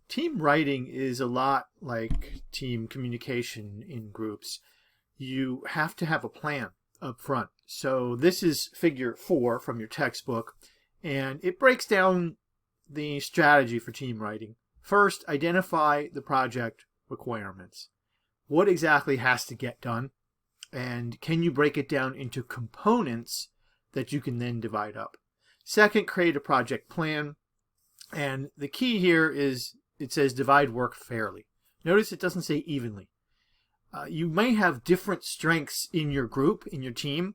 Team writing is a lot like team communication in groups. You have to have a plan up front. So this is figure 4 from your textbook, and it breaks down the strategy for team writing. First, identify the project requirements. What exactly has to get done? And can you break it down into components that you can then divide up? Second, create a project plan. And the key here is it says divide work fairly. Notice it doesn't say evenly. You may have different strengths in your group, in your team.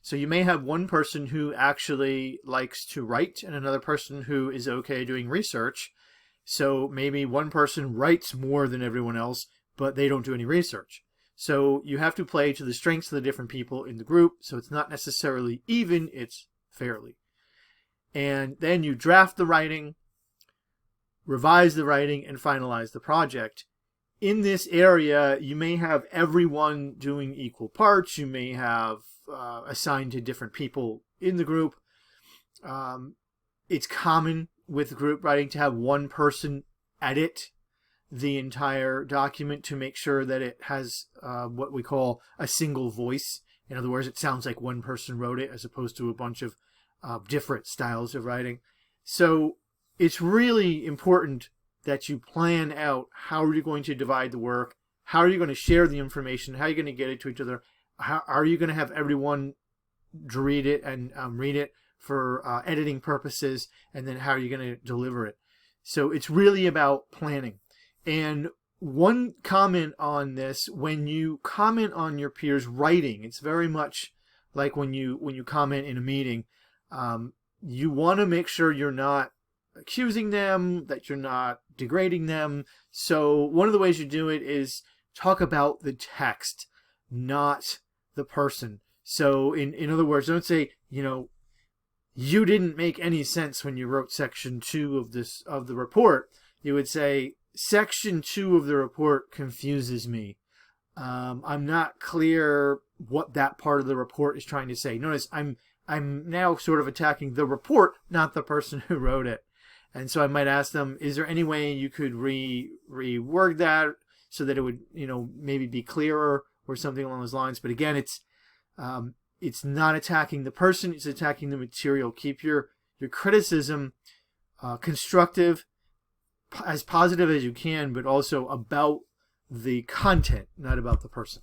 So you may have one person who actually likes to write and another person who is okay doing research. So maybe one person writes more than everyone else, but they don't do any research. So you have to play to the strengths of the different people in the group. So it's not necessarily even, it's fairly. And then you draft the writing, revise the writing, and finalize the project. In this area, you may have everyone doing equal parts. You may have assigned to different people in the group. It's common with group writing to have one person edit the entire document to make sure that it has what we call a single voice. In other words, it sounds like one person wrote it as opposed to a bunch of different styles of writing. So it's really important that you plan out how are you going to divide the work, how are you going to share the information, how are you going to get it to each other, how are you going to have everyone read it and read it for editing purposes, and then how are you going to deliver it. So it's really about planning. And one comment on this, when you comment on your peers' writing, it's very much like when you comment in a meeting. You want to make sure you're not accusing them, that you're not degrading them. So one of the ways you do it is talk about the text, not the person. So in other words, don't say, you didn't make any sense when you wrote section 2 of the report. You would say, section 2 of the report confuses me. I'm not clear what that part of the report is trying to say. Notice I'm now sort of attacking the report, not the person who wrote it. And so I might ask them, is there any way you could reword that so that it would, maybe be clearer or something along those lines. But again, it's not attacking the person, it's attacking the material. Keep your criticism constructive, as positive as you can, but also about the content, not about the person.